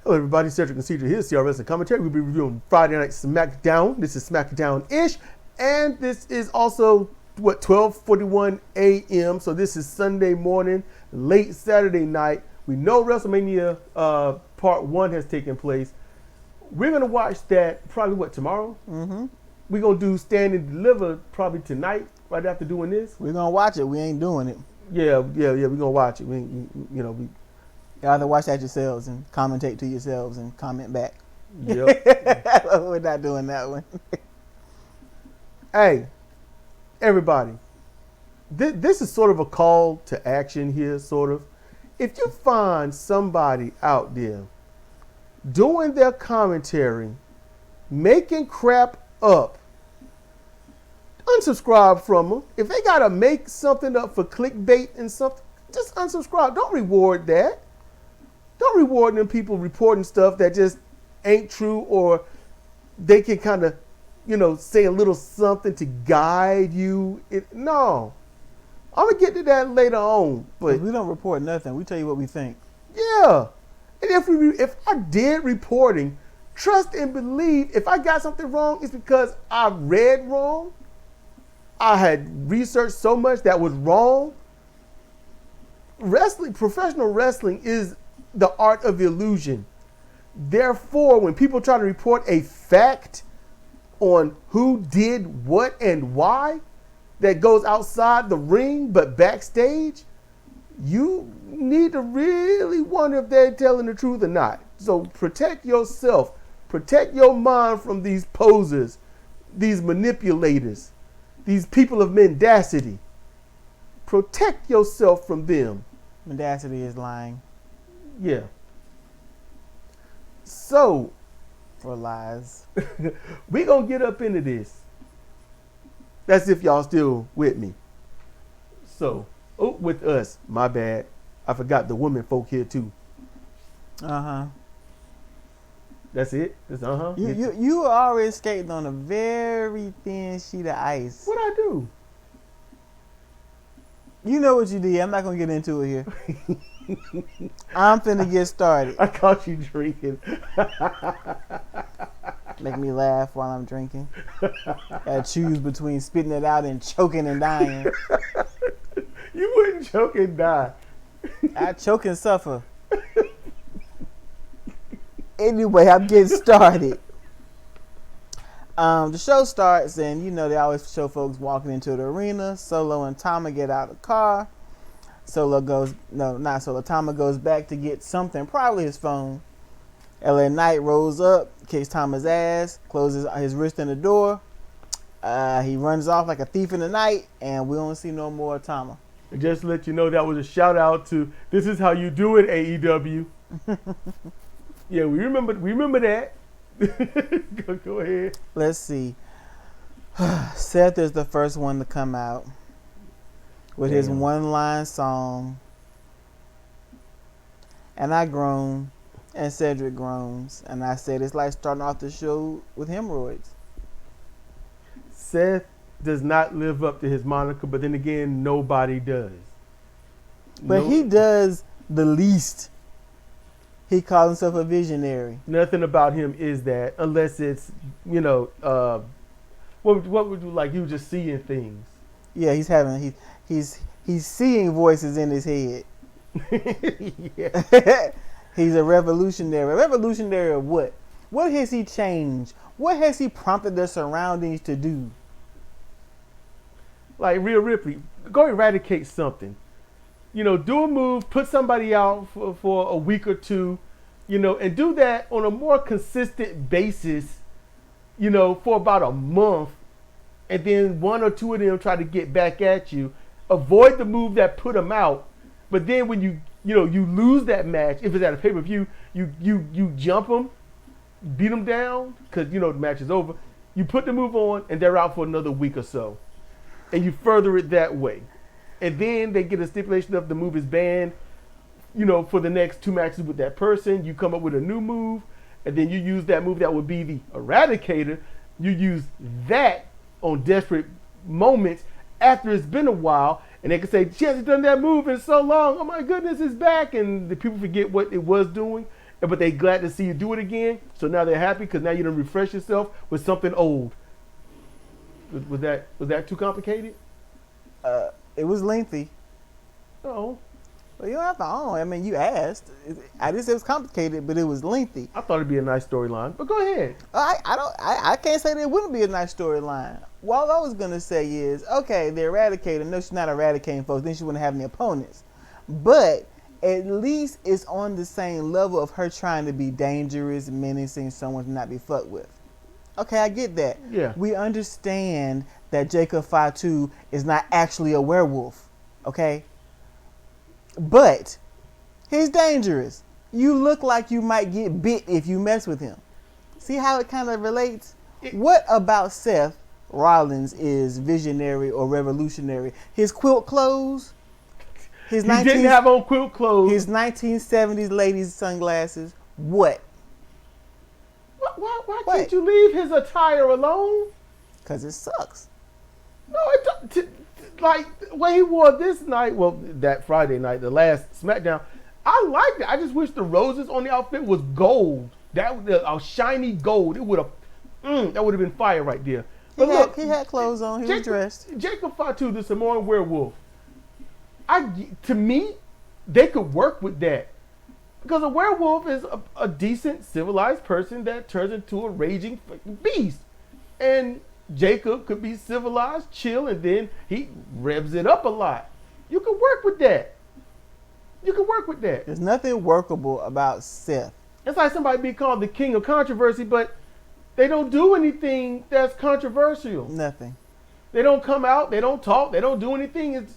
Hello everybody, Cedric and CJ here, CRWC commentary. We'll be reviewing Friday Night SmackDown. This is SmackDown-ish, and this is also, 12:41 a.m., so this is Sunday morning, late Saturday night. We know WrestleMania Part 1 has taken place. We're going to watch that probably, tomorrow? Mm-hmm. We're going to do Stand and Deliver probably tonight, right after doing this. We're going to watch it. We ain't doing it. Yeah, we're going to watch it. You either watch that yourselves and commentate to yourselves and comment back. Yep. We're not doing that one. Hey, everybody. This is sort of a call to action here, sort of. If you find somebody out there doing their commentary, making crap up, unsubscribe from them. If they got to make something up for clickbait and something, just unsubscribe. Don't reward that. Don't reward them people reporting stuff that just ain't true, or they can kind of, say a little something to guide you. No. I'm going to get to that later on. But we don't report nothing. We tell you what we think. Yeah. And if I did reporting, trust and believe if I got something wrong, it's because I read wrong. I had researched so much that was wrong. Professional wrestling is the art of illusion. Therefore, when people try to report a fact on who did what and why that goes outside the ring but backstage, you need to really wonder if they're telling the truth or not. So protect yourself. Protect your mind from these posers, these manipulators, these people of mendacity. Protect yourself from them. Mendacity is lying. Yeah. So, or lies. We gonna get up into this. That's if y'all still with me. So, with us, my bad. I forgot the women folk here too. Uh-huh. That's it? You were always skating on a very thin sheet of ice. What'd I do? You know what you did. I'm not gonna get into it here. I'm finna get started. I caught you drinking. Make me laugh while I'm drinking. I choose between spitting it out and choking and dying. You wouldn't choke and die. I choke and suffer. Anyway, I'm getting started. The show starts, and they always show folks walking into the arena. Solo and Tama get out of the car. Tama goes back to get something, probably his phone. LA Knight rolls up, kicks Tama's ass, closes his wrist in the door. He runs off like a thief in the night, and we don't see no more of Tama. And just to let you know, that was a shout out to This Is How You Do It, AEW. Yeah, we remember that. Go ahead. Let's see. Seth is the first one to come out with his one-line song. And I groan, and Cedric groans. And I said it's like starting off the show with hemorrhoids. Seth does not live up to his moniker, but then again, nobody does. But he does the least. He calls himself a visionary. Nothing about him is that, unless it's, what would you like? He was just seeing things. Yeah, he's seeing voices in his head. Yeah. He's a revolutionary. A revolutionary of what? What has he changed? What has he prompted the surroundings to do? Like Rhea Ripley, go eradicate something. Do a move, put somebody out for a week or two, and do that on a more consistent basis, for about a month, and then one or two of them try to get back at you. Avoid the move that put them out, but then when you lose that match, if it's at a pay-per-view, you jump them, beat them down, because the match is over. You put the move on, and they're out for another week or so, and you further it that way. And then they get a stipulation of the move is banned, for the next two matches with that person. You come up with a new move, and then you use that move that would be the Eradicator. You use that on desperate moments after it's been a while, and they can say, she hasn't done that move in so long. Oh my goodness, it's back. And the people forget what it was doing, but they glad to see you do it again. So now they're happy because now you done refresh yourself with something old. Was that too complicated? It was lengthy. No. Well, you don't have to own. I mean, you asked. I didn't say it was complicated, but it was lengthy. I thought it'd be a nice storyline, but go ahead. I can't say that it wouldn't be a nice storyline. What I was gonna say is, okay, the eradicator. No, she's not eradicating folks. Then she wouldn't have any opponents. But at least it's on the same level of her trying to be dangerous, menacing, someone to not be fucked with. Okay, I get that. Yeah. We understand that Jacob Fatu is not actually a werewolf. Okay. But he's dangerous. You look like you might get bit if you mess with him. See how it kind of relates? What about Seth Rollins is visionary or revolutionary? His quilt clothes? He didn't have on quilt clothes. His 1970s ladies' sunglasses? What? Why can't you leave his attire alone? Because it sucks. No, like what he wore this night, well, that Friday night, the last SmackDown, I liked it. I just wish the roses on the outfit was gold. That a shiny gold. It would have, that would have been fire right there. But He had clothes on. He was dressed. Jacob Fatu, the Samoan werewolf. To me, they could work with that because a werewolf is a decent, civilized person that turns into a raging beast, and Jacob could be civilized, chill, and then he revs it up a lot. You can work with that. There's nothing workable about Seth. It's like somebody be called the king of controversy, but they don't do anything that's controversial. Nothing. They don't come out. They don't talk. They don't do anything.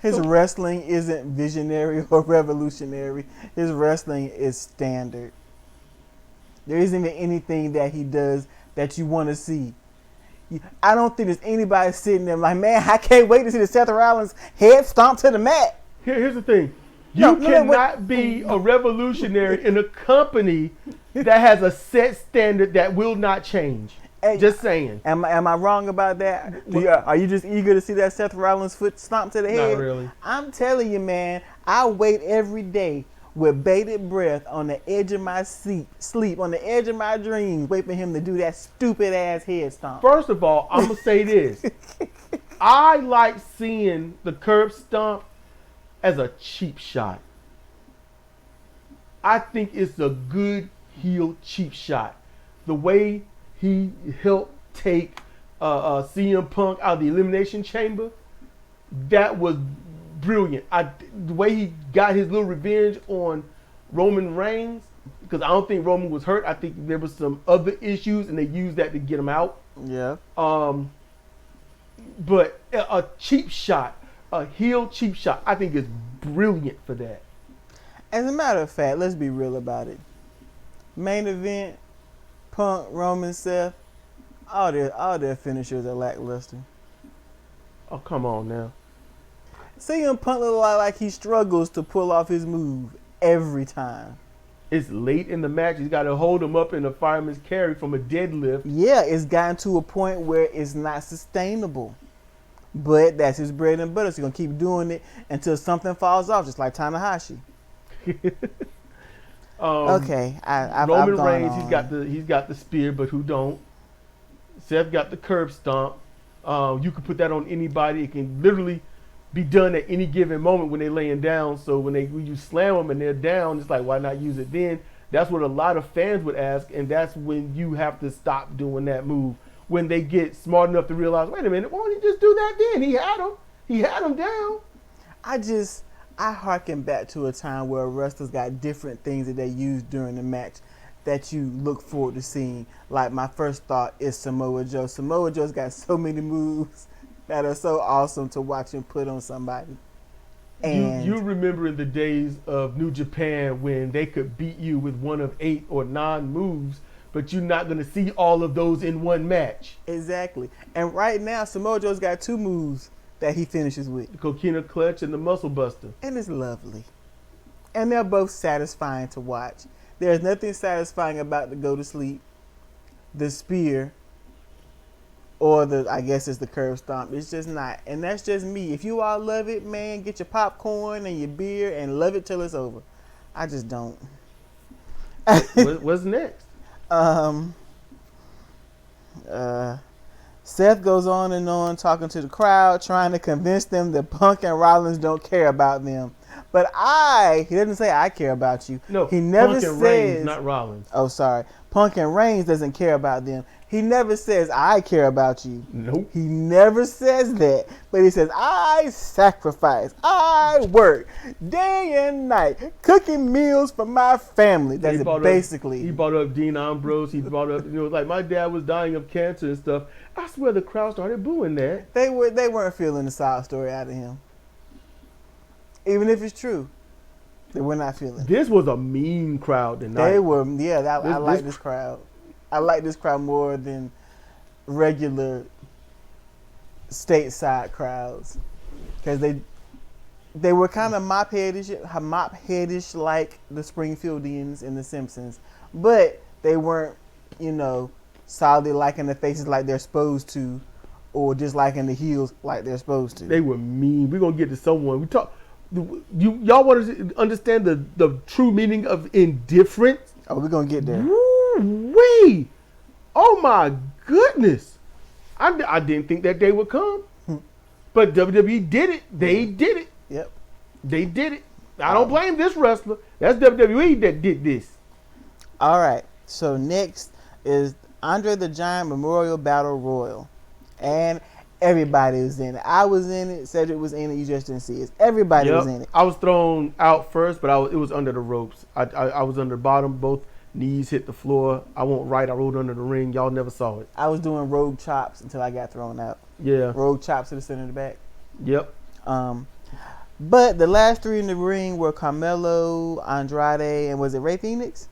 His wrestling isn't visionary or revolutionary. His wrestling is standard. There isn't even anything that he does that you want to see. I don't think there's anybody sitting there like, man, I can't wait to see the Seth Rollins head stomp to the mat. Here's the thing. You cannot be a revolutionary in a company that has a set standard that will not change. Hey, just saying. Am I wrong about that? Are you just eager to see that Seth Rollins foot stomp to the head? Not really. I'm telling you, man, I wait every day with bated breath on the edge of my sleep on the edge of my dreams, wait for him to do that stupid ass head stomp. First of all, I'm going to say this. I like seeing the curb stomp as a cheap shot. I think it's a good heel cheap shot. The way he helped take CM Punk out of the Elimination Chamber, that was brilliant. The way he got his little revenge on Roman Reigns, because I don't think Roman was hurt. I think there was some other issues, and they used that to get him out. Yeah. But a cheap shot, a heel cheap shot, I think is brilliant for that. As a matter of fact, let's be real about it. Main event, Punk, Roman, Seth, all their finishers are lackluster. Oh, come on now. CM Punk look like he struggles to pull off his move every time. It's late in the match. He's got to hold him up in a fireman's carry from a deadlift. Yeah, it's gotten to a point where it's not sustainable. But that's his bread and butter. So he's going to keep doing it until something falls off, just like Tanahashi. Okay, Roman Reigns, he's got the spear, but who don't? Seth got the curb stomp. You can put that on anybody. It can literally be done at any given moment when they're laying down. So when you slam them and they're down, it's like, why not use it then? That's what a lot of fans would ask, and that's when you have to stop doing that move. When they get smart enough to realize, wait a minute, why don't he just do that then? He had him down. I harken back to a time where wrestlers got different things that they used during the match that you look forward to seeing. Like, my first thought is Samoa Joe. Samoa Joe's got so many moves that are so awesome to watch him put on somebody. And you remember in the days of New Japan when they could beat you with one of 8 or 9 moves, but you're not going to see all of those in one match. Exactly. And right now, Samoa Joe's got 2 moves that he finishes with. The Coquina Clutch and the Muscle Buster. And it's lovely. And they're both satisfying to watch. There's nothing satisfying about the go to sleep, the spear, or I guess it's the curb stomp. It's just not. And that's just me. If you all love it, man, get your popcorn and your beer and love it till it's over. I just don't. What's next? Seth goes on and on talking to the crowd, trying to convince them that Punk and Rollins don't care about them. But he doesn't say I care about you. No, he never Punk and says, Reigns, not Rollins. Oh, sorry. Punk and Reigns doesn't care about them. He never says I care about you. Nope. He never says that. But he says I sacrifice. I work day and night cooking meals for my family. That's it basically. He brought up Dean Ambrose. He brought up, like my dad was dying of cancer and stuff. I swear the crowd started booing that. They weren't feeling the side story out of him. Even if it's true. They were not feeling it. This was a mean crowd tonight. They were, I like this crowd. I like this crowd more than regular stateside crowds. Because they were kind of mop-headish like the Springfieldians in The Simpsons. But they weren't, solidly liking the faces like they're supposed to, or just liking the heels like they're supposed to. They were mean. We're going to get to someone. Y'all want to understand the true meaning of indifference? Oh, we're going to get there. Woo-wee. Oh, my goodness. I didn't think that day would come. But WWE did it. They did it. Yep. They did it. I don't blame this wrestler. That's WWE that did this. All right. So next is Andre the Giant Memorial Battle Royal. And everybody was in it. I was in it. Cedric was in it. You just didn't see it. Everybody was in it. I was thrown out first, but it was under the ropes. I was under the bottom. Both knees hit the floor. I went right. I rolled under the ring. Y'all never saw it. I was doing rogue chops until I got thrown out. Yeah. Rogue chops to the center of the back. Yep. But the last three in the ring were Carmelo, Andrade, and was it Rey Fenix?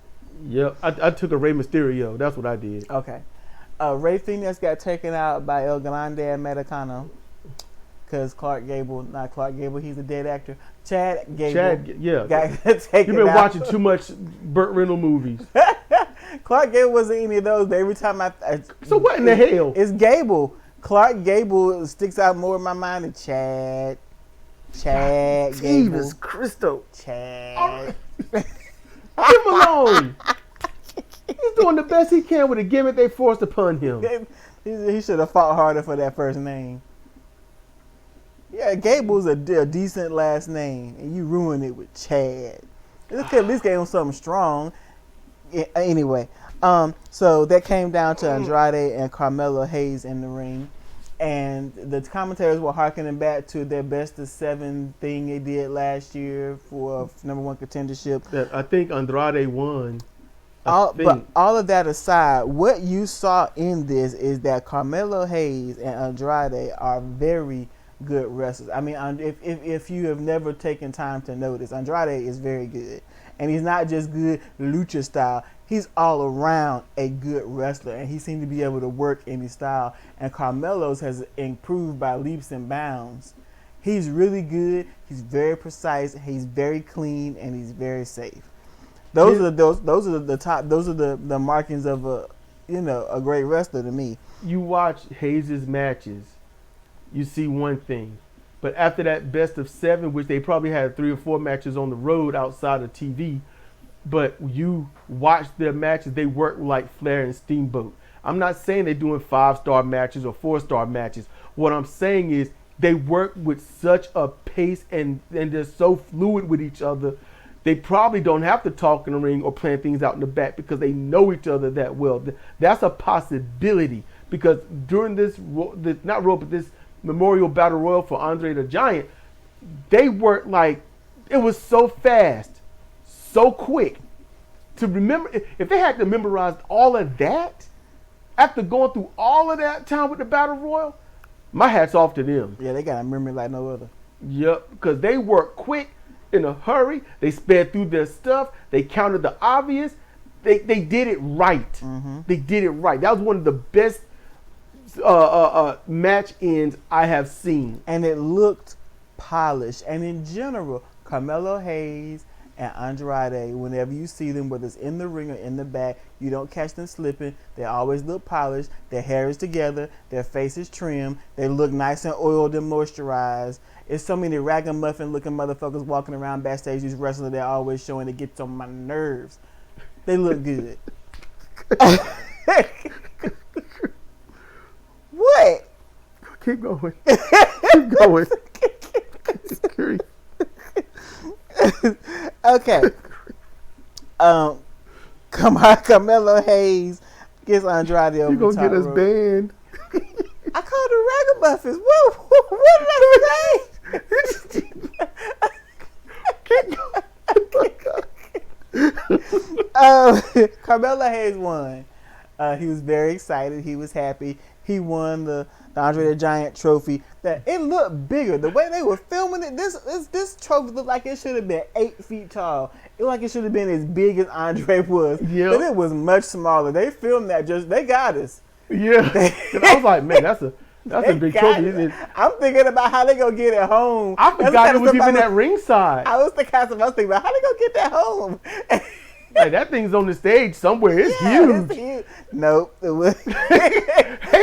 Yep. I took a Rey Mysterio. That's what I did. Okay. Rey Fenix got taken out by El Grande Americano because he's a dead actor. Chad Gable got taken out. You've been watching too much Burt Reynolds movies. Clark Gable wasn't any of those, but every time So what in the hell? It's Gable. Clark Gable sticks out more in my mind than Chad. Gable. Jesus Christo. Chad. Leave him alone. He's doing the best he can with a gimmick they forced upon him. He should have fought harder for that first name. Yeah, Gable's a decent last name, and you ruined it with Chad. Let's at least gave him something strong. Anyway, so that came down to Andrade and Carmelo Hayes in the ring. And the commentators were harkening back to their best of 7 thing they did last year for number 1 contendership. I think Andrade won. But all of that aside, what you saw in this is that Carmelo Hayes and Andrade are very good wrestlers. I mean, if you have never taken time to notice, Andrade is very good. And he's not just good lucha style. He's all around a good wrestler, and he seemed to be able to work any style. And Carmelo's has improved by leaps and bounds. He's really good. He's very precise. He's very clean, and he's very safe. Those are the markings of a great wrestler to me. You watch Hayes' matches, you see one thing. But after that best of 7, which they probably had 3 or 4 matches on the road outside of TV, but you watch their matches, they work like Flair and Steamboat. I'm not saying they're doing 5-star matches or 4-star matches. What I'm saying is they work with such a pace and they're so fluid with each other. They probably don't have to talk in the ring or plan things out in the back because they know each other that well. That's a possibility because during this Memorial Battle Royal for Andre the Giant, they worked like it was so fast, so quick. To remember, if they had to memorize all of that, after going through all of that time with the Battle Royal, my hat's off to them. Yeah, they got a memory like no other. Yep, because they worked quick, in a hurry. They sped through their stuff. They counted the obvious. They did it right. Mm-hmm. They did it right. That was one of the best match ends I have seen. And it looked polished. And in general, Carmelo Hayes and Andrade, whenever you see them, whether it's in the ring or in the back, you don't catch them slipping. They always look polished. Their hair is together. Their face is trimmed. They look nice and oiled and moisturized. It's so many ragamuffin looking motherfuckers walking around backstage, these wrestlers they're always showing. It gets on my nerves. They look good. What? Keep going. Keep going. Okay. Carmelo Hayes gets Andrade over You the gonna top get us rope. banned? I called the Ragamuffins. What did I say? Carmelo Hayes won. He was very excited. He was happy. He won the Andre the Giant trophy. That it looked bigger. The way they were filming it, this trophy looked like it should have been 8 feet tall. It looked like it should have been as big as Andre was. Yep. But it was much smaller. They filmed that they got us. Yeah. I was like, man, that's a big trophy. I'm thinking about how they gonna get it home. I forgot it was even at ringside. I was thinking about how they gonna get that home. Like, that thing's on the stage somewhere. It's huge. It's huge. Nope. It was. He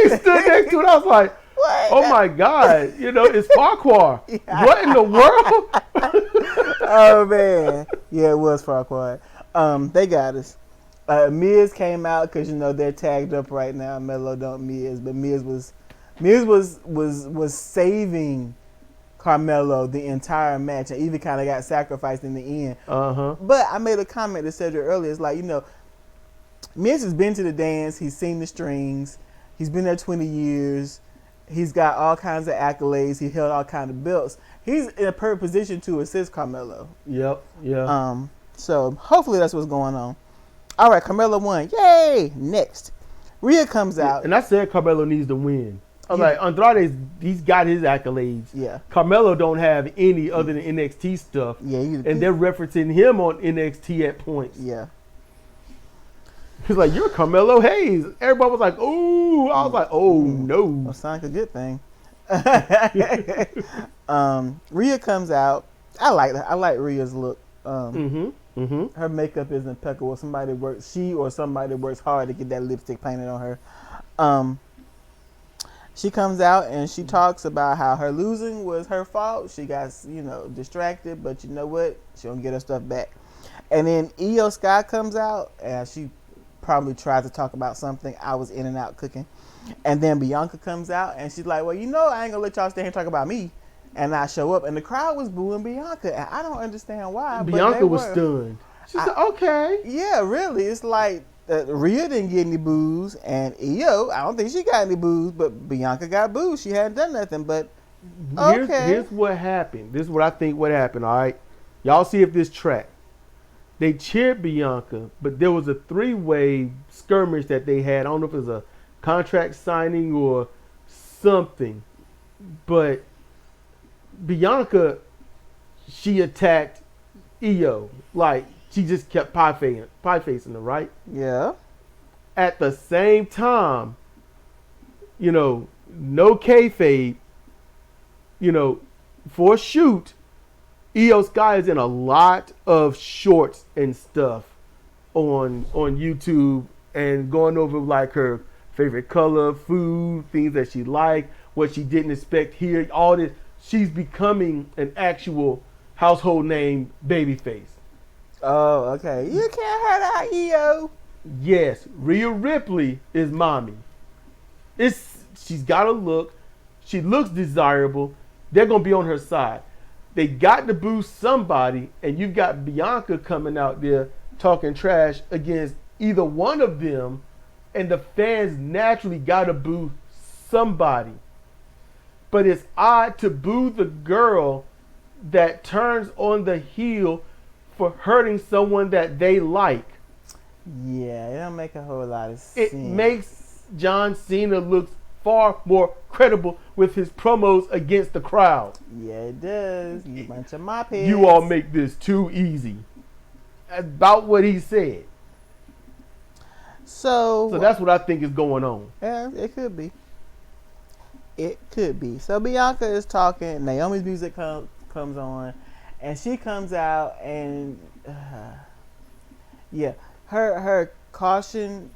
stood next to it. I was like, what? Oh my God. It's Farquhar. Yeah. What in the world? Oh man. Yeah, it was Farquhar. They got us. Miz came out because they're tagged up right now. Melo don't Miz, but Miz was saving Carmelo the entire match, and even kind of got sacrificed in the end. But I made a comment that said it earlier. It's like, Miz has been to the dance. He's seen the strings. He's been there 20 years. He's got all kinds of accolades. He held all kinds of belts. He's in a perfect position to assist Carmelo. Yep. Yeah. So hopefully that's what's going on. All right, Carmelo won. Yay! Next, Rhea comes out. And I said Carmelo needs to win. I was like, he's got his accolades. Yeah. Carmelo don't have any other than NXT stuff. Yeah. And they're referencing him on NXT at points. Yeah. He's like, you're Carmelo Hayes. Everybody was like, ooh. I was like, oh, no. Well, sounds like a good thing. Rhea comes out. I like Rhea's look. Her makeup is impeccable. Somebody works hard to get that lipstick painted on her. She comes out and she talks about how her losing was her fault. She got, distracted, but you know what? She gonna get her stuff back. And then Io Sky comes out and she probably tried to talk about something. I was in and out cooking. And then Bianca comes out and she's like, well, I ain't gonna let y'all stay here and talk about me. And I show up and the crowd was booing Bianca. And I don't understand why. Bianca was stunned. She said, okay. Yeah, really. It's like Rhea didn't get any boos, and Io, I don't think she got any boos, but Bianca got boos. She hadn't done nothing, but okay. Here's what happened. This is what I think what happened, all right? Y'all see if this track. They cheered Bianca, but there was a 3-way skirmish that they had. I don't know if it was a contract signing or something, but Bianca, she attacked Io. Like, she just kept pie facing her, right? Yeah. At the same time, no kayfabe, for a shoot, Io Sky is in a lot of shorts and stuff on YouTube and going over like her favorite color, food, things that she liked, what she didn't expect here, all this. She's becoming an actual household name babyface. Oh, okay. You can't hurt our Io. Yes, Rhea Ripley is mommy. She's got a look. She looks desirable. They're gonna be on her side. They got to boo somebody, and you've got Bianca coming out there talking trash against either one of them, and the fans naturally got to boo somebody. But it's odd to boo the girl that turns on the heel for hurting someone that they like. Yeah, it don't make a whole lot of sense. It makes John Cena look far more credible with his promos against the crowd. Yeah, it does. You bunch of mop heads. You all make this too easy. That's about what he said. So that's what I think is going on. Yeah, it could be. It could be. So Bianca is talking. Naomi's music comes on, and she comes out and her caution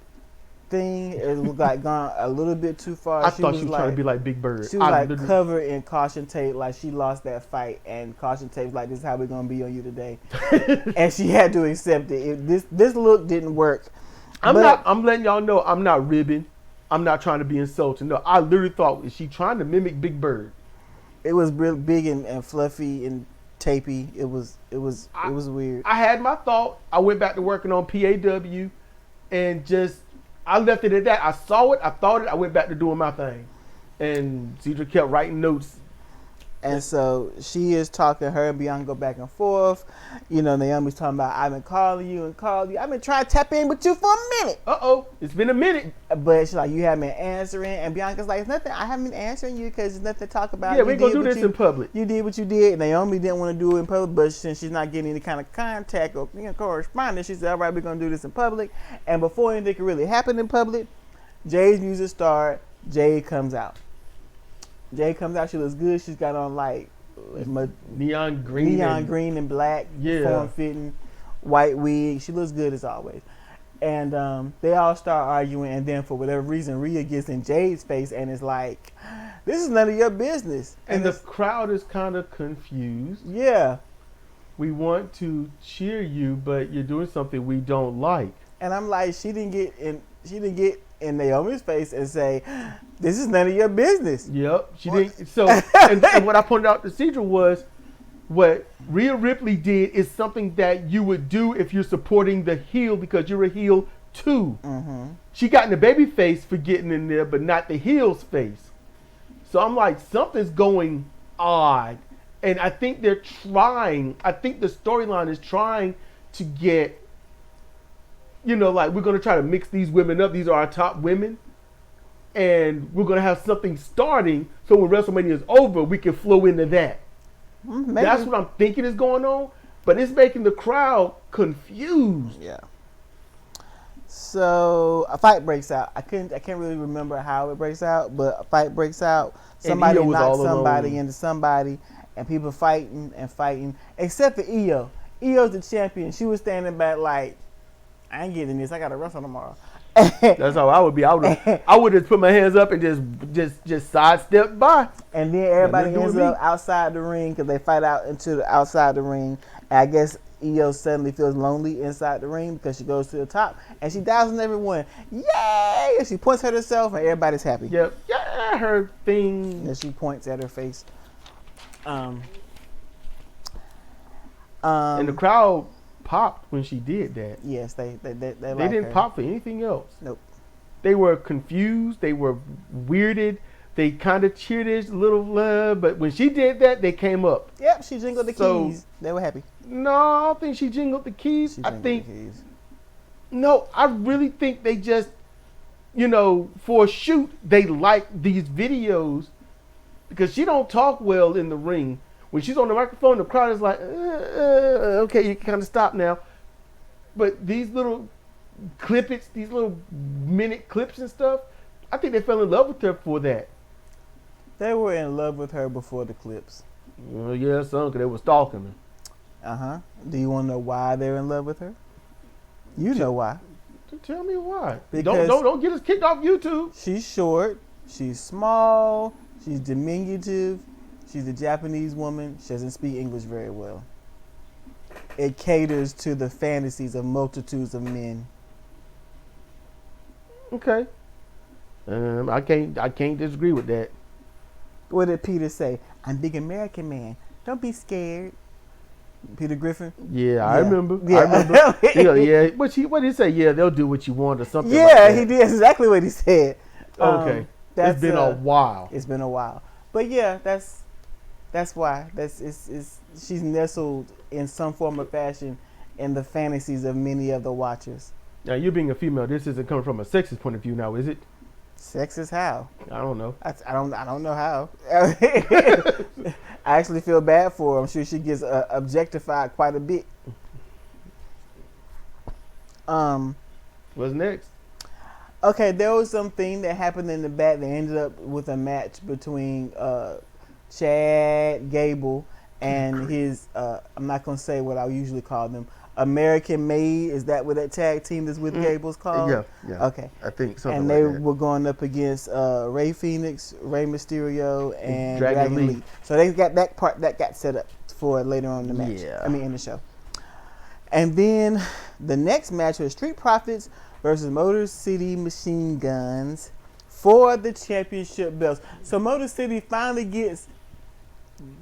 thing. It was like gone a little bit too far. I thought she was trying to be like Big Bird. She was like covered in caution tape, like she lost that fight, and caution tape like, this is how we're gonna be on you today. And she had to accept it. This look didn't work. I'm letting y'all know I'm not ribbing. I'm not trying to be insulting. No, I literally thought, is she trying to mimic Big Bird? It was real big and fluffy and tapey. It was weird. I had my thought. I went back to working on PAW, and just I left it at that. I saw it. I thought it. I went back to doing my thing, and Cedra kept writing notes. And so she is talking, her and Bianca go back and forth. You know, Naomi's talking about, I've been calling you. I've been trying to tap in with you for a minute. It's been a minute. But she's like, you haven't been answering. And Bianca's like, it's nothing. I haven't been answering you because there's nothing to talk about. Yeah, we're going to do this in public. You did what you did. And Naomi didn't want to do it in public. But since she's not getting any kind of contact or correspondence, she said, all right, we're going to do this in public. And before anything could really happen in public, Jay's music started. Jay comes out. She looks good. She's got on like neon green and black, form fitting, white wig. She looks good as always. And they all start arguing, and then for whatever reason, Rhea gets in Jade's face and is like, "This is none of your business." And the crowd is kind of confused. Yeah, we want to cheer you, but you're doing something we don't like. And I'm like, she didn't get in Naomi's face and say, this is none of your business. Yep, she didn't. So, and what I pointed out to Cedra was, what Rhea Ripley did is something that you would do if you're supporting the heel because you're a heel too. Mm-hmm. She got in the baby face for getting in there, but not the heel's face. So I'm like, something's going odd. And I think they're trying, I think the storyline is trying to get, like we're going to try to mix these women up. These are our top women. And we're going to have something starting so when WrestleMania is over, we can flow into that. Maybe. That's what I'm thinking is going on. But it's making the crowd confused. Yeah. So a fight breaks out. I can't really remember how it breaks out, but a fight breaks out. Somebody knocks somebody into somebody, and people fighting, except for Io. Io's the champion. She was standing back like, I ain't getting this. I got to wrestle tomorrow. That's how I would be. I would just put my hands up and just sidestep by. And then everybody ends up outside the ring because they fight out into the outside the ring. And I guess Io suddenly feels lonely inside the ring because she goes to the top and she dials on everyone. Yay! And she points at herself and everybody's happy. Yep. Yeah, her thing. And she points at her face. And the crowd popped when she did that. Yes, they didn't pop for anything else. Nope. They were confused. They were weirded. They kind of cheered a little, but when she did that, they came up. Yep, she jingled the keys. They were happy. No, I don't think she jingled the keys. No, I really think they just, for a shoot, they like these videos because she don't talk well in the ring. When she's on the microphone, the crowd is like, okay, you can kind of stop now. But these little clippets, these little minute clips and stuff, I think they fell in love with her for that. They were in love with her before the clips. Well, yeah, son, because they were stalking her. Uh-huh. Do you want to know why they're in love with her? You know why. Tell me why. Don't get us kicked off YouTube. She's short. She's small. She's diminutive. She's a Japanese woman. She doesn't speak English very well. It caters to the fantasies of multitudes of men. Okay. I can't disagree with that. What did Peter say? I'm big American man. Don't be scared. Peter Griffin? Yeah, I remember. Yeah. I remember. Yeah. What did he say? Yeah, they'll do what you want or something like that. Yeah, he did exactly what he said. Okay. It's been a while. It's been a while. But yeah, that's why. She's nestled in some form or fashion in the fantasies of many of the watchers. Now, you being a female, this isn't coming from a sexist point of view now, is it? Sexist how? I don't know. I don't know how. I actually feel bad for her. I'm sure she gets objectified quite a bit. What's next? Okay, there was something that happened in the back that ended up with a match between Chad Gable and his, I'm not going to say what I usually call them, American Made. Is that what that tag team that's with Gable's called? Yeah. Okay. I think something and like they that. were going up against Rey Fenix, Rey Mysterio, and Dragon Dragon Lee. Lee. So they got that part that got set up for later on in the match. Yeah. I mean, in the show. And then the next match was Street Profits versus Motor City Machine Guns for the championship belts. So Motor City finally gets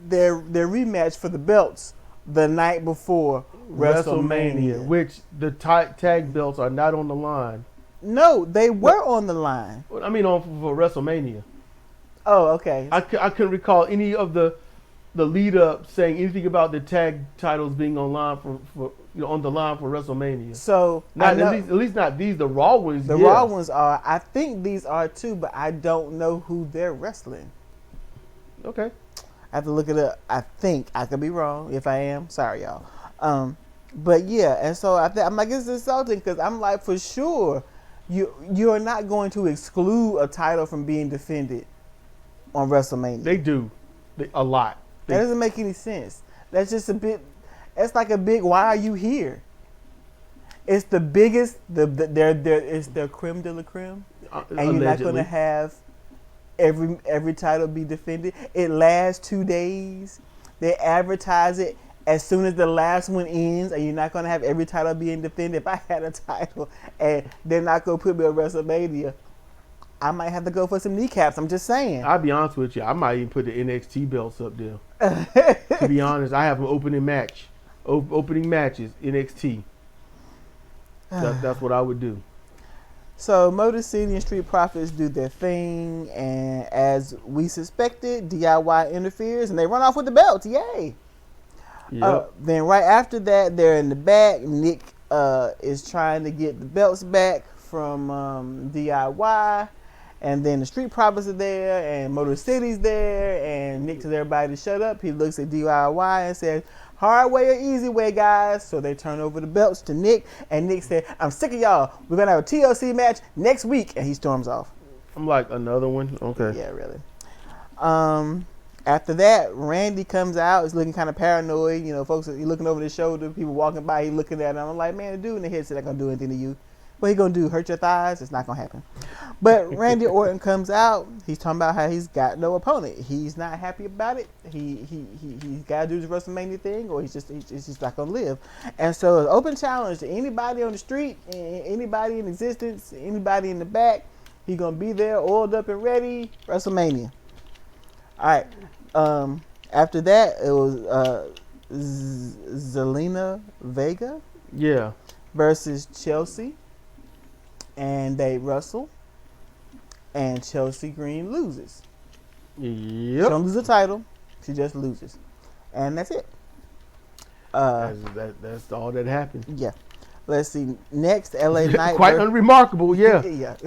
their rematch for the belts the night before WrestleMania. Which the tag belts are not on the line. No, they were on the line. I mean, for WrestleMania. Oh, okay. I couldn't recall any of the lead up saying anything about the tag titles being on line for on the line for WrestleMania. So not at least not these. The Raw ones. The Raw ones are. I think these are too, but I don't know who they're wrestling. Okay. I have to look it up. I think I could be wrong. If I am, sorry, y'all. But yeah, and so I'm like, it's insulting because I'm like, for sure, you're not going to exclude a title from being defended on WrestleMania. They do, a lot. That doesn't make any sense. That's just a bit. It's like a big. Why are you here? It's the biggest. It's their creme de la creme, and you're not going to have every title be defended. It lasts 2 days. They advertise it as soon as the last one ends, and you're not going to have every title being defended. If I had a title and they're not going to put me on WrestleMania, I might have to go for some kneecaps. I'm just saying. I'll be honest with you. I might even put the NXT belts up there. To be honest, I have an opening match. Opening matches, NXT. That's what I would do. So Motor City and Street Profits do their thing, and as we suspected, DIY interferes, and they run off with the belts. Yay! Yep. Then right after that, they're in the back. Nick is trying to get the belts back from DIY, and then the Street Profits are there, and Motor City's there, and Nick tells everybody to shut up. He looks at DIY and says, "Hard way or easy way, guys." So they turn over the belts to Nick, and Nick said, "I'm sick of y'all. We're going to have a TLC match next week," and he storms off. I'm like, another one? Okay. Yeah, really. After that, Randy comes out. He's looking kind of paranoid. You know, folks, he's looking over his shoulder. People walking by, he's looking at him. I'm like, man, the dude in the headset not going to do anything to you. What he going to do, hurt your thighs? It's not going to happen. But Randy Orton comes out. He's talking about how he's got no opponent. He's not happy about it. He's got to do the WrestleMania thing, or he's just not going to live. And so an open challenge to anybody on the street, anybody in existence, anybody in the back. He's going to be there, oiled up and ready, WrestleMania. All right. After that, it was Zelina Vega versus Chelsea. And they wrestle, and Chelsea Green loses. Yep. She don't lose the title, she just loses. And that's it. That's all that happened. Yeah. Let's see. Next, LA Knight. Quite unremarkable, yeah. Yeah.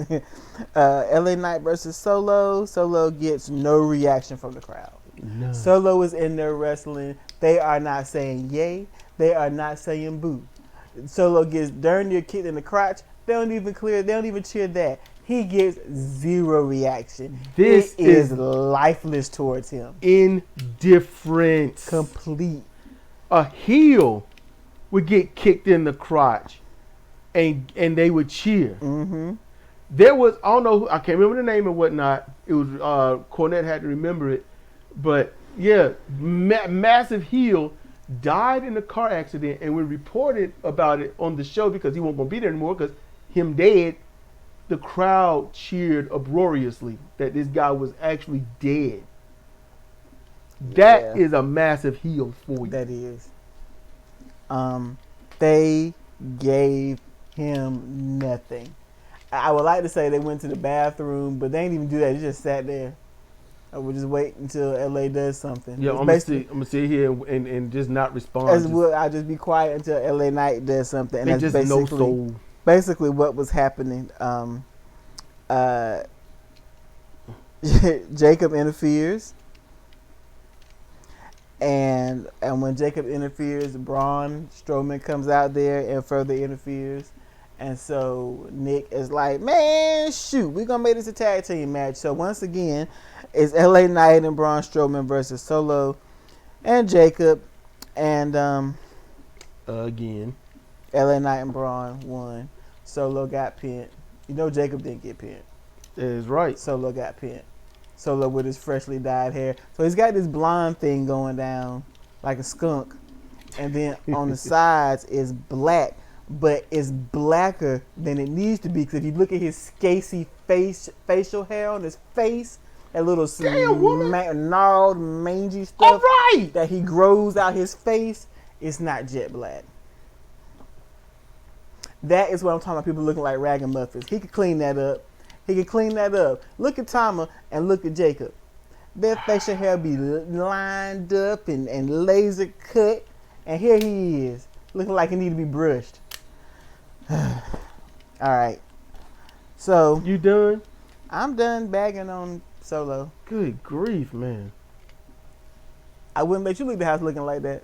LA Knight versus Solo. Solo gets no reaction from the crowd. No. Solo is in there wrestling. They are not saying yay. They are not saying boo. Solo gets darn near kicked in the crotch. They don't even cheer that. He gets zero reaction. This is lifeless towards him. Indifference. Complete. A heel would get kicked in the crotch, and they would cheer. Mm-hmm. There was, I don't know, I can't remember the name and whatnot. It was Cornette had to remember it, but yeah, massive heel died in a car accident, and we reported about it on the show because he wasn't gonna be there anymore because him dead. The crowd cheered uproariously that this guy was actually dead. That is a massive heel for you. That is. They gave him nothing. I would like to say they went to the bathroom, but they didn't even do that. They just sat there. I would just wait until LA does something. Yeah, I'm gonna sit here and just not respond. I'll just be quiet until LA Knight does something. And that's just no soul. Basically what was happening. Jacob interferes. And when Jacob interferes, Braun Strowman comes out there and further interferes. And so Nick is like, man, shoot, we're going to make this a tag team match. So once again, it's LA Knight and Braun Strowman versus Solo and Jacob. And again. LA Knight and Braun won. Solo got pinned. You know Jacob didn't get pinned. That is right. Solo got pinned. Solo with his freshly dyed hair. So he's got this blonde thing going down like a skunk. And then on the sides is black. But it's blacker than it needs to be. Because if you look at his scasy facial hair on his face, that little gnarled, mangy stuff that he grows out his face, it's not jet black. That is what I'm talking about, people looking like ragamuffins. He could clean that up. Look at Tama and look at Jacob. Their facial hair be lined up and laser cut. And here he is, looking like he need to be brushed. All right. So. You done? I'm done bagging on Solo. Good grief, man. I wouldn't let you leave the house looking like that.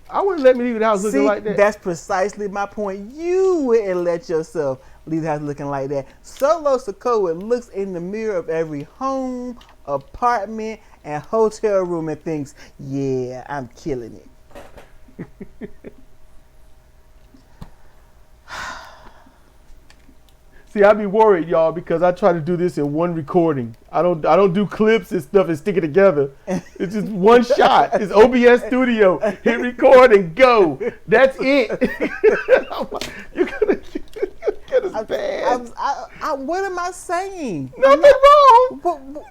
I wouldn't let me leave the house looking like that. That's precisely my point. You wouldn't let yourself leave the house looking like that. Solo Sikoa looks in the mirror of every home, apartment, and hotel room and thinks, yeah, I'm killing it. See, I be worried, y'all, because I try to do this in one recording. I don't do clips and stuff and stick it together. It's just one shot. It's OBS Studio. Hit record and go. That's it. You're gonna get us bad. What am I saying? Nothing wrong.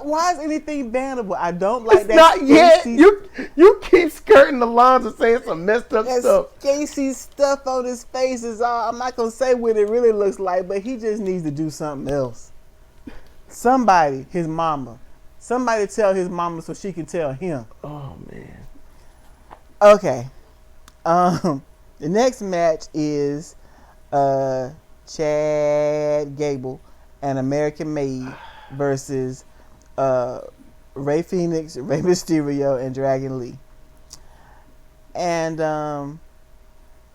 Why is anything bannable? I don't like it's that. Not yet. You keep skirting the lines of saying some messed up stuff. Casey stuff on his face is all. I'm not gonna say what it really looks like, but he just needs to do something else. Somebody, his mama. Somebody tell his mama so she can tell him. Oh man. Okay. The next match is Chad Gable and American Made versus Rey Fenix, Rey Mysterio, and Dragon Lee. And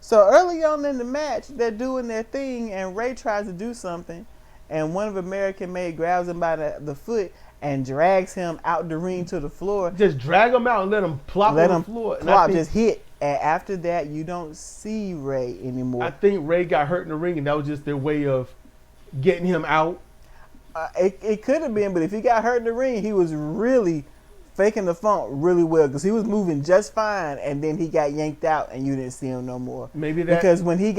so early on in the match, they're doing their thing, and Rey tries to do something, and one of American Made grabs him by the foot and drags him out the ring to the floor. Just drag him out and let him plop on the floor. Plop, just hit. And after that, you don't see Rey anymore. I think Rey got hurt in the ring, and that was just their way of getting him out. It could have been, but if he got hurt in the ring, he was really faking the funk really well because he was moving just fine, and then he got yanked out, and you didn't see him no more. Maybe that because when he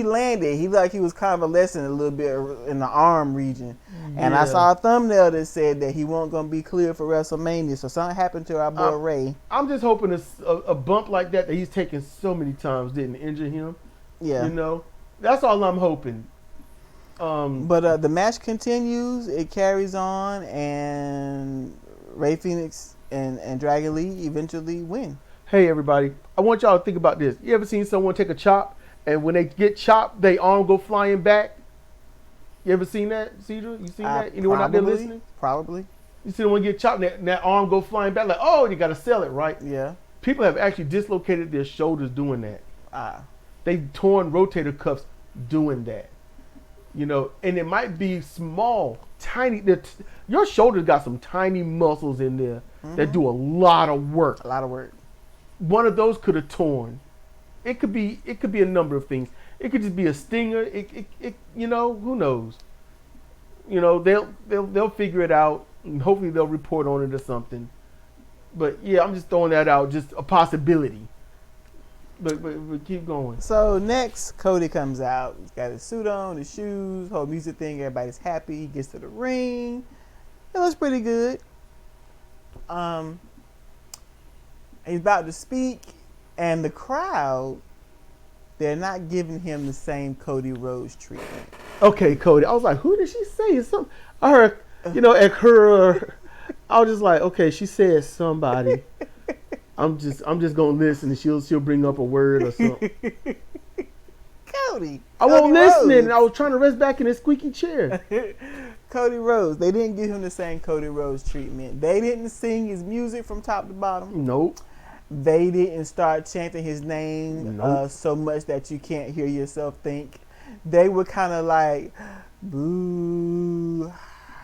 landed, he looked like he was convalescing a little bit in the arm region, and I saw a thumbnail that said that he wasn't going to be clear for WrestleMania. So something happened to our boy Rey. I'm just hoping a bump like that he's taken so many times didn't injure him. Yeah, you know, that's all I'm hoping. But the match continues. It carries on, and Rey Fenix and Dragon Lee eventually win. Hey, everybody. I want y'all to think about this. You ever seen someone take a chop, and when they get chopped, their arm go flying back? You ever seen that, Cedra? You seen that? Anyone out there listening? Probably. You see the one get chopped, and that arm go flying back like, oh, you got to sell it, right? Yeah. People have actually dislocated their shoulders doing that. They've torn rotator cuffs doing that. You know, and it might be small, tiny. Your shoulders got some tiny muscles in there that do a lot of work. A lot of work. One of those could have torn. It could be a number of things. It could just be a stinger. It you know, who knows? You know, they'll figure it out, and hopefully they'll report on it or something. But yeah, I'm just throwing that out, just a possibility. But keep going. So next, Cody comes out. He's got his suit on, his shoes, whole music thing. Everybody's happy. He gets to the ring. It looks pretty good. He's about to speak, and the crowd, they're not giving him the same Cody Rhodes treatment. Okay, Cody. I was like, who did she say? Something. I heard, you know, at her. I was just like, okay, she said somebody. I'm just gonna listen, and she'll bring up a word or something. Cody. I wasn't listening. I was trying to rest back in his squeaky chair. Cody Rhodes. They didn't give him the same Cody Rhodes treatment. They didn't sing his music from top to bottom. Nope. They didn't start chanting his name so much that you can't hear yourself think. They were kind of like, boo,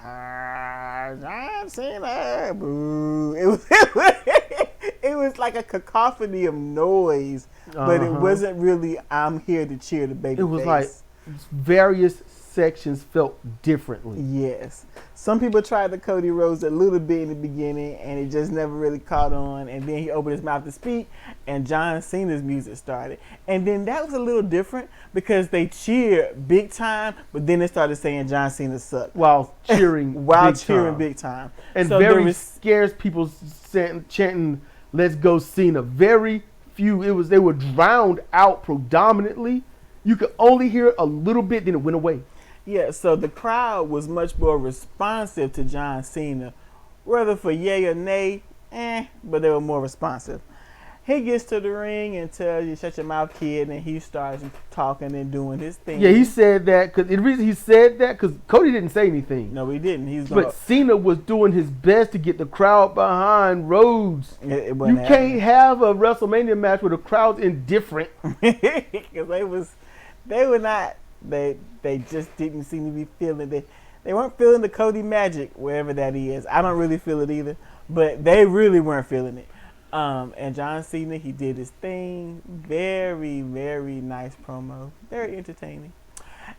John Cena, boo. It was like a cacophony of noise, but it wasn't really, I'm here to cheer the baby It was face. like various sections felt differently. Yes. Some people tried the Cody Rhodes a little bit in the beginning, and it just never really caught on. And then he opened his mouth to speak, and John Cena's music started. And then that was a little different because they cheered big time, but then they started saying John Cena sucked. While cheering big time. And So very scarce people chanting, "Let's go Cena." Very few. They were drowned out predominantly. You could only hear a little bit, then it went away. Yeah, so the crowd was much more responsive to John Cena. Whether for yay or nay, but they were more responsive. He gets to the ring and tells you, "Shut your mouth, kid," and he starts talking and doing his thing. Yeah, he said that because the reason he said that because Cody didn't say anything. No, he didn't. But Cena was doing his best to get the crowd behind Rhodes. You can't have a WrestleMania match where the crowd's indifferent. Because they were not. They just didn't seem to be feeling it. They weren't feeling the Cody magic, wherever that is. I don't really feel it either, but they really weren't feeling it. And John Cena, he did his thing. Very, very nice promo. Very entertaining.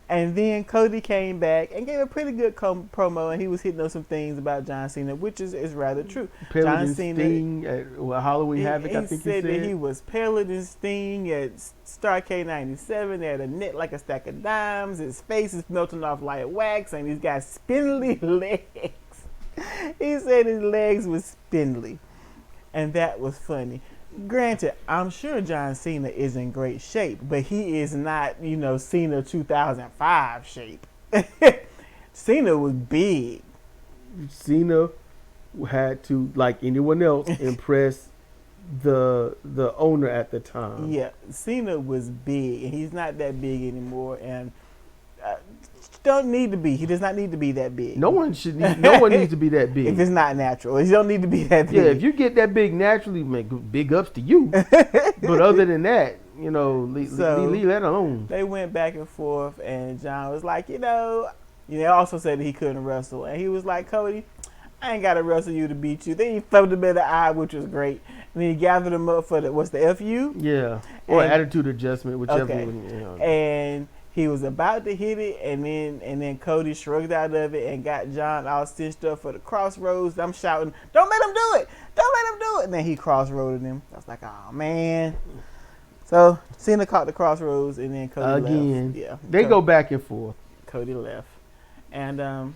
And then Cody came back and gave a pretty good promo, and he was hitting on some things about John Cena, which is rather true. John Cena Sting at Halloween Havoc, I think he said that he was paler than Sting at Starrcade '97. He had a neck like a stack of dimes. His face is melting off like wax, and he's got spindly legs. He said his legs were spindly, and that was funny. Granted, I'm sure John Cena is in great shape, but he is not, Cena 2005 shape. Cena was big. Cena had to, like anyone else, impress the owner at the time. Yeah, Cena was big, and he's not that big anymore, and don't need to be. He does not need to be that big. No one needs to be that big. If it's not natural, he don't need to be that big. Yeah, if you get that big naturally, man, big ups to you. But other than that, leave that alone. They went back and forth, and John was like, they also said that he couldn't wrestle, and he was like, "Cody, I ain't got to wrestle you to beat you." Then he thumped him in the eye, which was great. And then he gathered him up for the FU? Yeah, or attitude adjustment, whichever one. And he was about to hit it, and then Cody shrugged out of it and got John all stitched up for the crossroads. I'm shouting, "Don't let him do it! Don't let him do it!" And then he crossroaded him. I was like, "Oh man!" So Cena caught the crossroads, and then Cody left. Yeah, they go back and forth. Cody left, and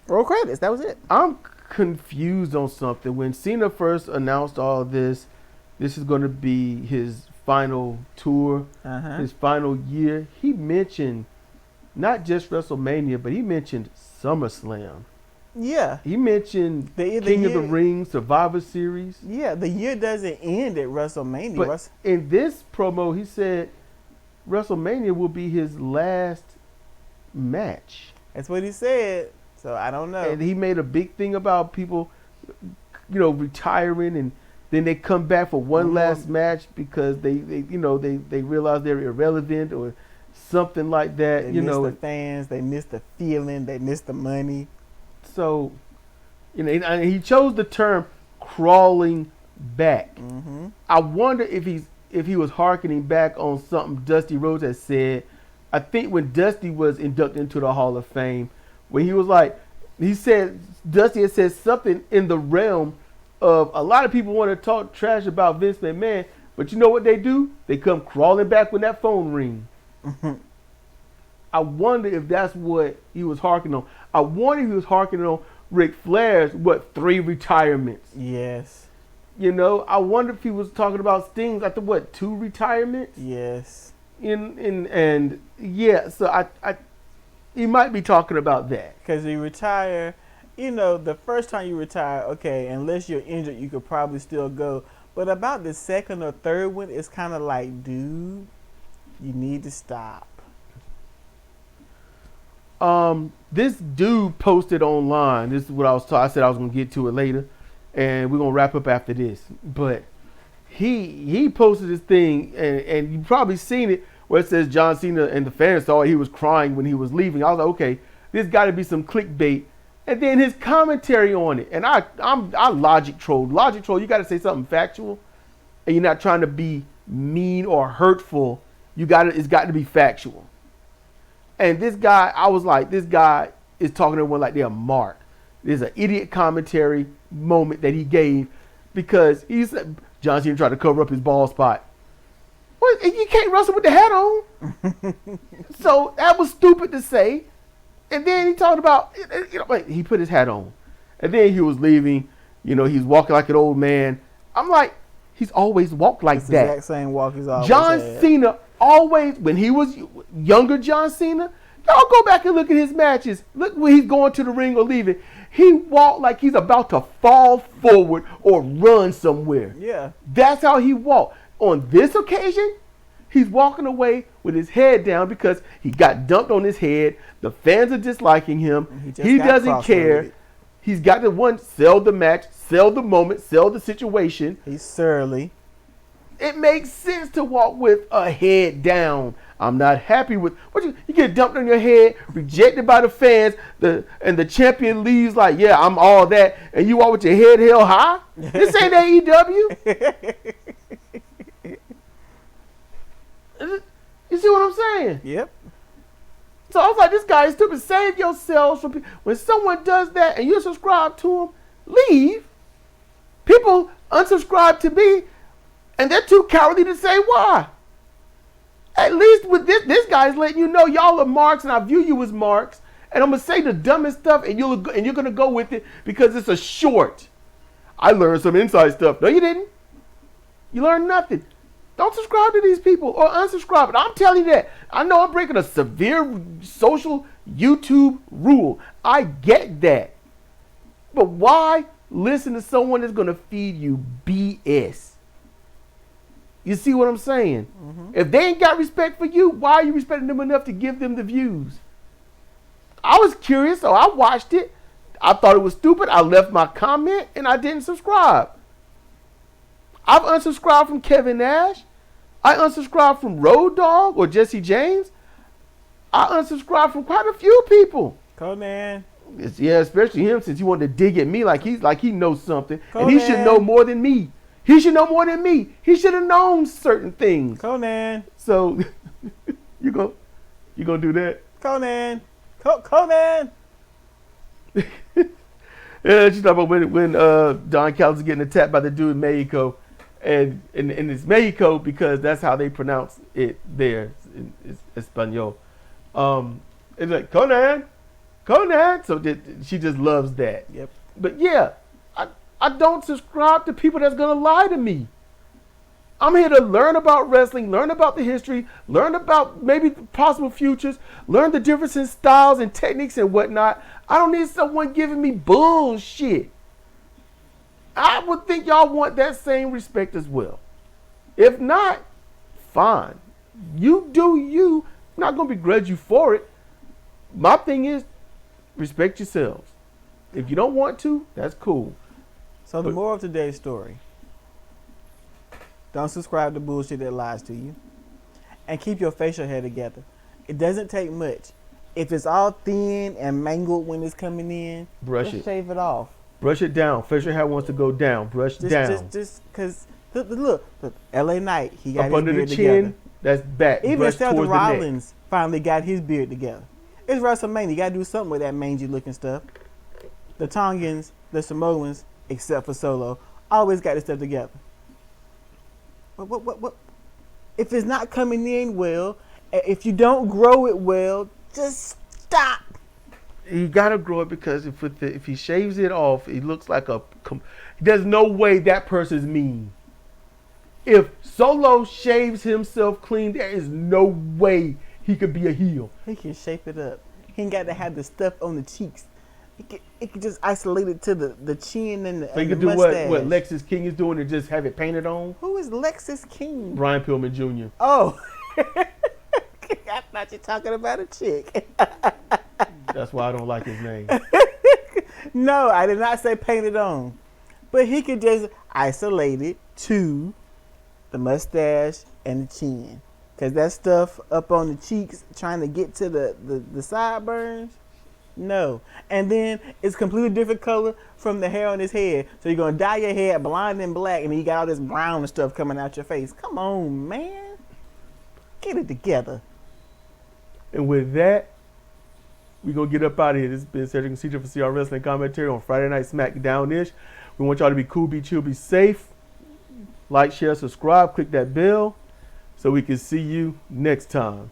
roll credits. That was it. I'm confused on something. When Cena first announced all this is going to be his final tour, his final year, he mentioned not just WrestleMania, but he mentioned SummerSlam. Yeah. He mentioned King of the Ring, Survivor Series. Yeah, the year doesn't end at WrestleMania. But in this promo, he said WrestleMania will be his last match. That's what he said. So I don't know. And he made a big thing about people, retiring, and then they come back for one last match because they realize they're irrelevant or something like that. They miss the fans, they miss the feeling, they miss the money. So, and he chose the term "crawling back." Mm-hmm. I wonder if he was hearkening back on something Dusty Rhodes had said. I think when Dusty was inducted into the Hall of Fame, when Dusty had said something in the realm of a lot of people want to talk trash about Vince McMahon, but you know what they do? They come crawling back when that phone rings. Mm-hmm. I wonder if that's what he was harkening on. I wonder if he was harkening on Ric Flair's 3 retirements. Yes. I wonder if he was talking about Sting's 2 retirements. Yes. So he might be talking about that. Because you retire, the first time you retire, okay, unless you're injured, you could probably still go. But about the second or third one, it's kind of like, dude, you need to stop. This dude posted online. This is what I was talking. I said I was going to get to it later, and we're going to wrap up after this. But he posted this thing, and you've probably seen it, where it says John Cena and the fans saw it. He was crying when he was leaving. I was like, okay, there's got to be some clickbait And then his commentary on it, and I logic troll. Logic troll, you got to say something factual, and you're not trying to be mean or hurtful. It's got to be factual. And this guy, I was like, this guy is talking to everyone like they're Mark. There's an idiot commentary moment that he gave because he said John Cena tried to cover up his bald spot. Well, you can't wrestle with the hat on. So that was stupid to say. And then he talked about, he put his hat on. And then he was leaving. He's walking like an old man. I'm like, he's always walked like that. Exact same walk he's always John had. Cena always, when he was younger John Cena, y'all go back and look at his matches. Look when he's going to the ring or leaving. He walked like he's about to fall forward or run somewhere. Yeah. That's how he walked. On this occasion, he's walking away with his head down because he got dumped on his head. The fans are disliking him. He doesn't care. He's got to sell the match, sell the moment, sell the situation. He's surly. It makes sense to walk with a head down. I'm not happy with what you get dumped on your head, rejected by the fans, and the champion leaves like, yeah, I'm all that, and you walk with your head held high. This ain't AEW. You see what I'm saying? Yep. So I was like, this guy is stupid. Save yourselves from people. When someone does that and you subscribe to them, leave. People unsubscribe to me, and they're too cowardly to say why. At least with this guy's letting you know y'all are marks, and I view you as marks. And I'm gonna say the dumbest stuff, and you're gonna go with it because it's a short. I learned some inside stuff. No, you didn't. You learned nothing. Don't subscribe to these people or unsubscribe. And I'm telling you that. I know I'm breaking a severe social YouTube rule. I get that. But why listen to someone that's going to feed you BS? You see what I'm saying? Mm-hmm. If they ain't got respect for you, why are you respecting them enough to give them the views? I was curious, so I watched it. I thought it was stupid. I left my comment, and I didn't subscribe. I've unsubscribed from Kevin Nash. I unsubscribed from Road Dogg or Jesse James. I unsubscribed from quite a few people. Conan. Yeah, especially him, since he wanted to dig at me like he knows something. Conan. And he should know more than me. He should know more than me. He should have known certain things. Conan. So you gonna do that? Conan. Conan. Yeah, she's talking about when Don Callis is getting attacked by the dude in Mexico, and it's Mexico because that's how they pronounce it there. It's Espanol. It's like Conan. So she just loves that. Yep. But yeah, I don't subscribe to people that's gonna lie to me. I'm here to learn about wrestling, learn about the history, learn about maybe possible futures, learn the difference in styles and techniques and whatnot. I don't need someone giving me bullshit. I would think y'all want that same respect as well. If not, fine. You do you. I'm not going to begrudge you for it. My thing is, respect yourselves. If you don't want to, that's cool. So the moral of today's story: don't subscribe to bullshit that lies to you, and keep your facial hair together. It doesn't take much. If it's all thin and mangled when it's coming in, just shave it off. Brush it down. Facial hair wants to go down. Brush down. Just because look, LA Knight, he got up his under beard the chin. together. That's back. Even Brush Seth towards Rollins finally got his beard together. It's WrestleMania. You got to do something with that mangy looking stuff. The Tongans, the Samoans, except for Solo, always got this stuff together. What? If it's not coming in well, if you don't grow it well, just stop. You gotta grow it because if he shaves it off, it looks like there's no way that person's mean. If Solo shaves himself clean, there is no way he could be a heel. He can shape it up. He ain't got to have the stuff on the cheeks. It can just isolate it to the chin and the So you can do mustache. what Lexus King is doing and just have it painted on. Who is Lexus King? Brian Pillman Jr. Oh. I thought you were talking about a chick. That's why I don't like his name. No, I did not say painted on. But he could just isolate it to the mustache and the chin. Because that stuff up on the cheeks trying to get to the sideburns, No. And then it's completely different color from the hair on his head. So you're going to dye your hair blonde and black, and then you got all this brown and stuff coming out your face. Come on, man. Get it together. And with that, we're going to get up out of here. This has been Cedric and CJ for CR Wrestling Commentary on Friday Night SmackDownish. We want y'all to be cool, be chill, be safe. Like, share, subscribe, click that bell so we can see you next time.